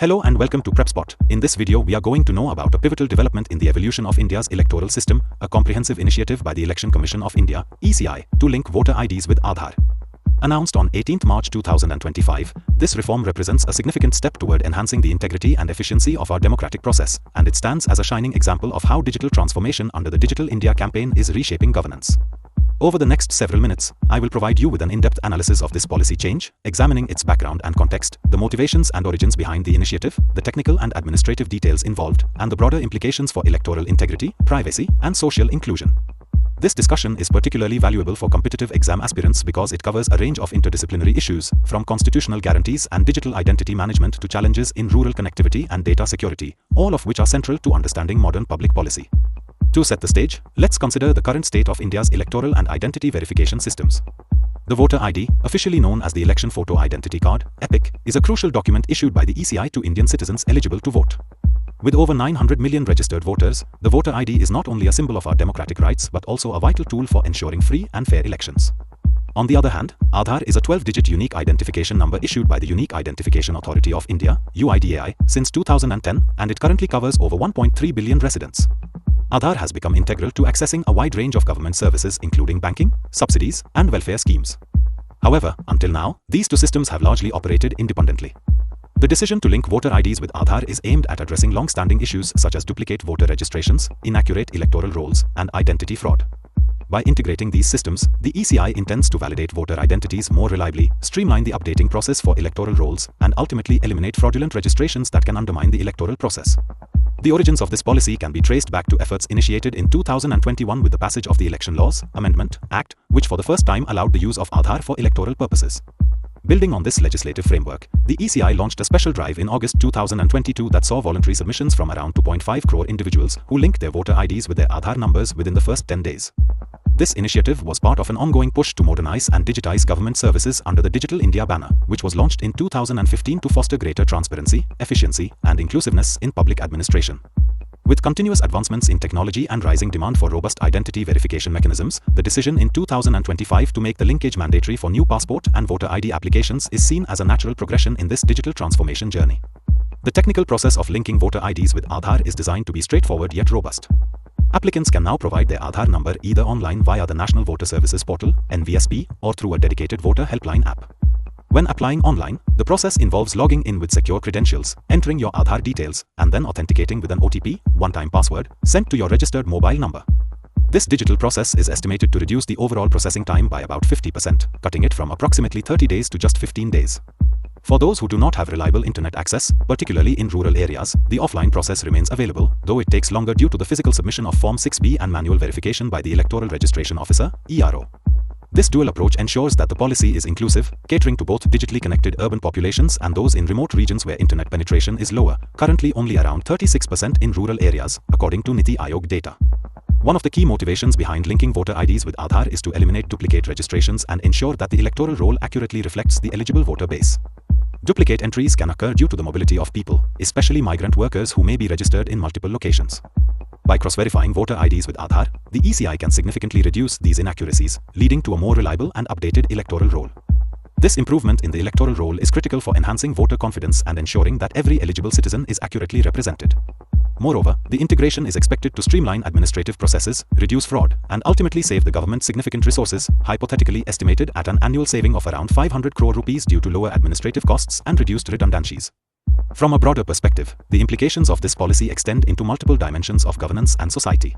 Hello and welcome to Prepspot. In this video, we are going to know about a pivotal development in the evolution of India's electoral system, a comprehensive initiative by the Election Commission of India, ECI, to link voter IDs with Adhaar. Announced on 18 March 2025, this reform represents a significant step toward enhancing the integrity and efficiency of our democratic process, and it stands as a shining example of how digital transformation under the Digital India campaign is reshaping governance. Over the next several minutes, I will provide you with an in-depth analysis of this policy change, examining its background and context, the motivations and origins behind the initiative, the technical and administrative details involved, and the broader implications for electoral integrity, privacy, and social inclusion. This discussion is particularly valuable for competitive exam aspirants because it covers a range of interdisciplinary issues, from constitutional guarantees and digital identity management to challenges in rural connectivity and data security, all of which are central to understanding modern public policy. To set the stage, let's consider the current state of India's electoral and identity verification systems. The voter ID, officially known as the Election Photo Identity Card, EPIC, is a crucial document issued by the ECI to Indian citizens eligible to vote. With over 900 million registered voters, the voter ID is not only a symbol of our democratic rights but also a vital tool for ensuring free and fair elections. On the other hand, Adhaar is a 12-digit unique identification number issued by the Unique Identification Authority of India, UIDAI, since 2010, and it currently covers over 1.3 billion residents. Adhaar has become integral to accessing a wide range of government services including banking, subsidies, and welfare schemes. However, until now, these two systems have largely operated independently. The decision to link voter IDs with Adhaar is aimed at addressing long-standing issues such as duplicate voter registrations, inaccurate electoral rolls, and identity fraud. By integrating these systems, the ECI intends to validate voter identities more reliably, streamline the updating process for electoral rolls, and ultimately eliminate fraudulent registrations that can undermine the electoral process. The origins of this policy can be traced back to efforts initiated in 2021 with the passage of the Election Laws Amendment Act, which for the first time allowed the use of Adhaar for electoral purposes. Building on this legislative framework, the ECI launched a special drive in August 2022 that saw voluntary submissions from around 2.5 crore individuals who linked their voter IDs with their Adhaar numbers within the first 10 days. This initiative was part of an ongoing push to modernize and digitize government services under the Digital India banner, which was launched in 2015 to foster greater transparency, efficiency, and inclusiveness in public administration. With continuous advancements in technology and rising demand for robust identity verification mechanisms, the decision in 2025 to make the linkage mandatory for new passport and voter ID applications is seen as a natural progression in this digital transformation journey. The technical process of linking voter IDs with Adhaar is designed to be straightforward yet robust. Applicants can now provide their Adhaar number either online via the National Voter Services Portal (NVSP) or through a dedicated voter helpline app. When applying online, the process involves logging in with secure credentials, entering your Adhaar details, and then authenticating with an OTP, one-time password, sent to your registered mobile number. This digital process is estimated to reduce the overall processing time by about 50%, cutting it from approximately 30 days to just 15 days. For those who do not have reliable internet access, particularly in rural areas, the offline process remains available, though it takes longer due to the physical submission of Form 6B and manual verification by the Electoral Registration Officer, ERO. This dual approach ensures that the policy is inclusive, catering to both digitally connected urban populations and those in remote regions where internet penetration is lower, currently only around 36% in rural areas, according to Niti Aayog data. One of the key motivations behind linking voter IDs with Adhaar is to eliminate duplicate registrations and ensure that the electoral roll accurately reflects the eligible voter base. Duplicate entries can occur due to the mobility of people, especially migrant workers who may be registered in multiple locations. By cross-verifying voter IDs with Adhaar, the ECI can significantly reduce these inaccuracies, leading to a more reliable and updated electoral roll. This improvement in the electoral roll is critical for enhancing voter confidence and ensuring that every eligible citizen is accurately represented. Moreover, the integration is expected to streamline administrative processes, reduce fraud, and ultimately save the government significant resources, hypothetically estimated at an annual saving of around 500 crore rupees due to lower administrative costs and reduced redundancies. From a broader perspective, the implications of this policy extend into multiple dimensions of governance and society.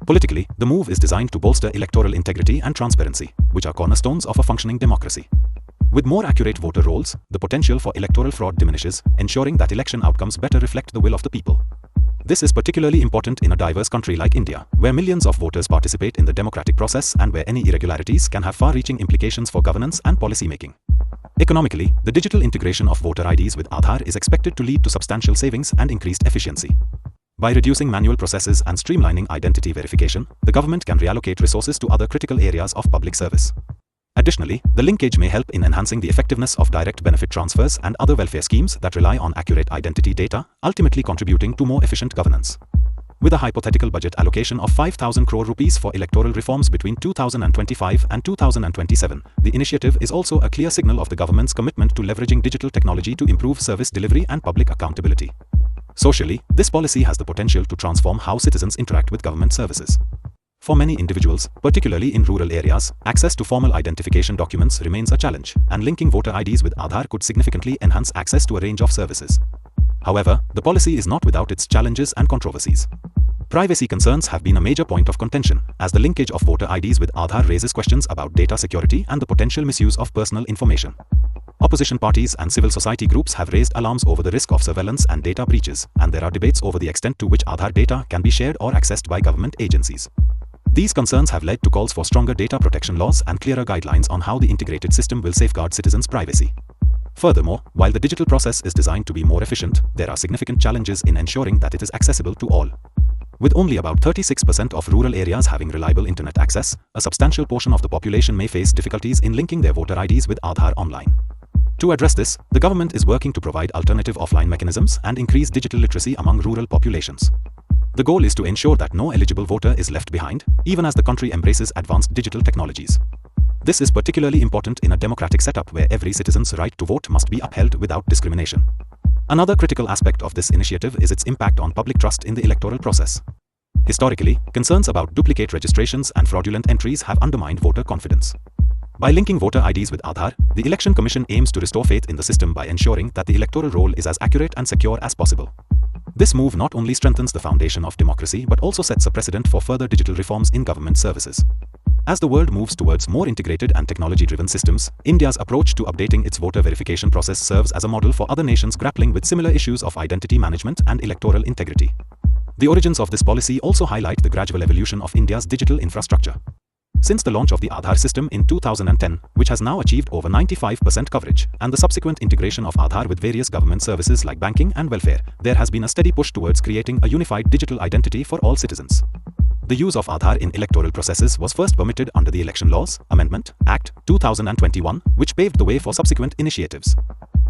Politically, the move is designed to bolster electoral integrity and transparency, which are cornerstones of a functioning democracy. With more accurate voter rolls, the potential for electoral fraud diminishes, ensuring that election outcomes better reflect the will of the people. This is particularly important in a diverse country like India, where millions of voters participate in the democratic process and where any irregularities can have far-reaching implications for governance and policy-making. Economically, the digital integration of voter IDs with Adhaar is expected to lead to substantial savings and increased efficiency. By reducing manual processes and streamlining identity verification, the government can reallocate resources to other critical areas of public service. Additionally, the linkage may help in enhancing the effectiveness of direct benefit transfers and other welfare schemes that rely on accurate identity data, ultimately contributing to more efficient governance. with a hypothetical budget allocation of 5,000 crore rupees for electoral reforms between 2025 and 2027. The initiative is also a clear signal of the government's commitment to leveraging digital technology to improve service delivery and public accountability. Socially, this policy has the potential to transform how citizens interact with government services. For many individuals, particularly in rural areas, access to formal identification documents remains a challenge, and linking voter IDs with Aadhaar could significantly enhance access to a range of services. However, the policy is not without its challenges and controversies. Privacy concerns have been a major point of contention, as the linkage of voter IDs with Aadhaar raises questions about data security and the potential misuse of personal information. Opposition parties and civil society groups have raised alarms over the risk of surveillance and data breaches, and there are debates over the extent to which Aadhaar data can be shared or accessed by government agencies. These concerns have led to calls for stronger data protection laws and clearer guidelines on how the integrated system will safeguard citizens' privacy. Furthermore, while the digital process is designed to be more efficient, there are significant challenges in ensuring that it is accessible to all. With only about 36% of rural areas having reliable internet access, a substantial portion of the population may face difficulties in linking their voter IDs with Aadhaar online. To address this, the government is working to provide alternative offline mechanisms and increase digital literacy among rural populations. The goal is to ensure that no eligible voter is left behind, even as the country embraces advanced digital technologies. This is particularly important in a democratic setup where every citizen's right to vote must be upheld without discrimination. Another critical aspect of this initiative is its impact on public trust in the electoral process. Historically, concerns about duplicate registrations and fraudulent entries have undermined voter confidence. By linking voter IDs with Aadhaar, the Election Commission aims to restore faith in the system by ensuring that the electoral roll is as accurate and secure as possible. This move not only strengthens the foundation of democracy but also sets a precedent for further digital reforms in government services. As the world moves towards more integrated and technology-driven systems, India's approach to updating its voter verification process serves as a model for other nations grappling with similar issues of identity management and electoral integrity. The origins of this policy also highlight the gradual evolution of India's digital infrastructure. Since the launch of the Aadhaar system in 2010, which has now achieved over 95% coverage, and the subsequent integration of Aadhaar with various government services like banking and welfare, there has been a steady push towards creating a unified digital identity for all citizens. The use of Aadhaar in electoral processes was first permitted under the Election Laws Amendment Act 2021, which paved the way for subsequent initiatives.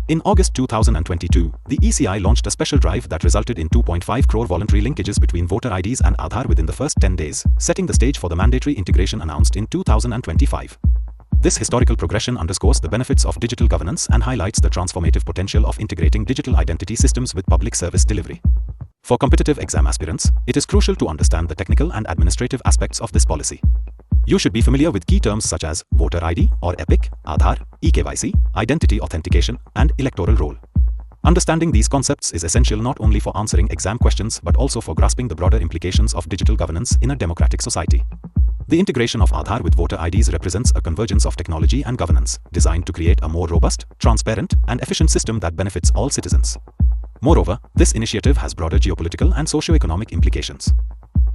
In August 2022, the ECI launched a special drive that resulted in 2.5 crore voluntary linkages between voter IDs and Aadhaar within the first 10 days, setting the stage for the mandatory integration announced in 2025. This historical progression underscores the benefits of digital governance and highlights the transformative potential of integrating digital identity systems with public service delivery. For competitive exam aspirants, it is crucial to understand the technical and administrative aspects of this policy. You should be familiar with key terms such as voter ID or EPIC, Aadhaar, eKYC, identity authentication, and electoral roll. Understanding these concepts is essential not only for answering exam questions but also for grasping the broader implications of digital governance in a democratic society. The integration of Aadhaar with voter IDs represents a convergence of technology and governance, designed to create a more robust, transparent, and efficient system that benefits all citizens. Moreover, this initiative has broader geopolitical and socio-economic implications.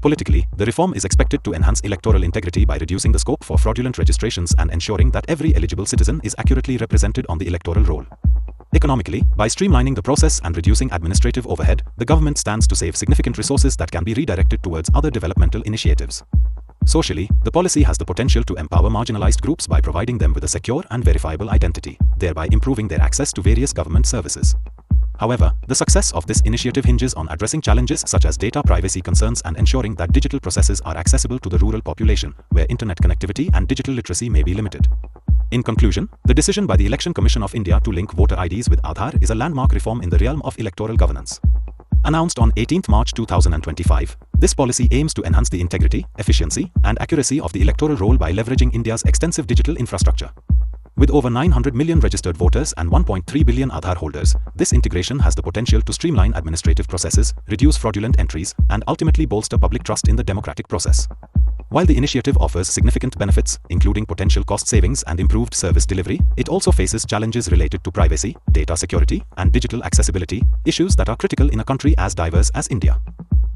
Politically, the reform is expected to enhance electoral integrity by reducing the scope for fraudulent registrations and ensuring that every eligible citizen is accurately represented on the electoral roll. Economically, by streamlining the process and reducing administrative overhead, the government stands to save significant resources that can be redirected towards other developmental initiatives. Socially, the policy has the potential to empower marginalized groups by providing them with a secure and verifiable identity, thereby improving their access to various government services. However, the success of this initiative hinges on addressing challenges such as data privacy concerns and ensuring that digital processes are accessible to the rural population, where internet connectivity and digital literacy may be limited. In conclusion, the decision by the Election Commission of India to link voter IDs with Aadhaar is a landmark reform in the realm of electoral governance. Announced on 18 March 2025, this policy aims to enhance the integrity, efficiency, and accuracy of the electoral roll by leveraging India's extensive digital infrastructure. With over 900 million registered voters and 1.3 billion Aadhaar holders, this integration has the potential to streamline administrative processes, reduce fraudulent entries, and ultimately bolster public trust in the democratic process. While the initiative offers significant benefits, including potential cost savings and improved service delivery, it also faces challenges related to privacy, data security, and digital accessibility, issues that are critical in a country as diverse as India.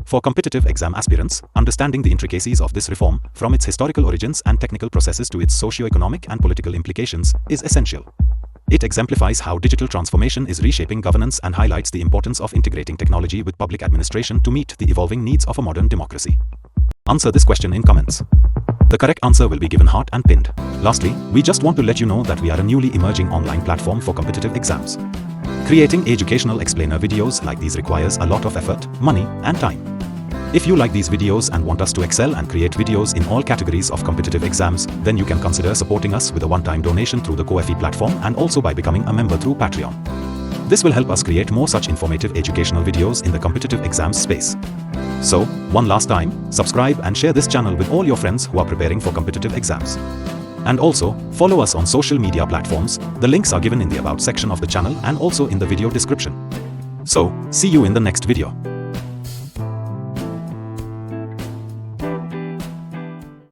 For competitive exam aspirants, understanding the intricacies of this reform, from its historical origins and technical processes to its socio-economic and political implications, is essential. It exemplifies how digital transformation is reshaping governance and highlights the importance of integrating technology with public administration to meet the evolving needs of a modern democracy. Answer this question in comments. The correct answer will be given heart and pinned. Lastly, we just want to let you know that we are a newly emerging online platform for competitive exams. Creating educational explainer videos like these requires a lot of effort, money, and time. If you like these videos and want us to excel and create videos in all categories of competitive exams, then you can consider supporting us with a one-time donation through the Ko-fi platform and also by becoming a member through Patreon. This will help us create more such informative educational videos in the competitive exams space. So, one last time, subscribe and share this channel with all your friends who are preparing for competitive exams. And also, follow us on social media platforms. The links are given in the About section of the channel and also in the video description. So, see you in the next video.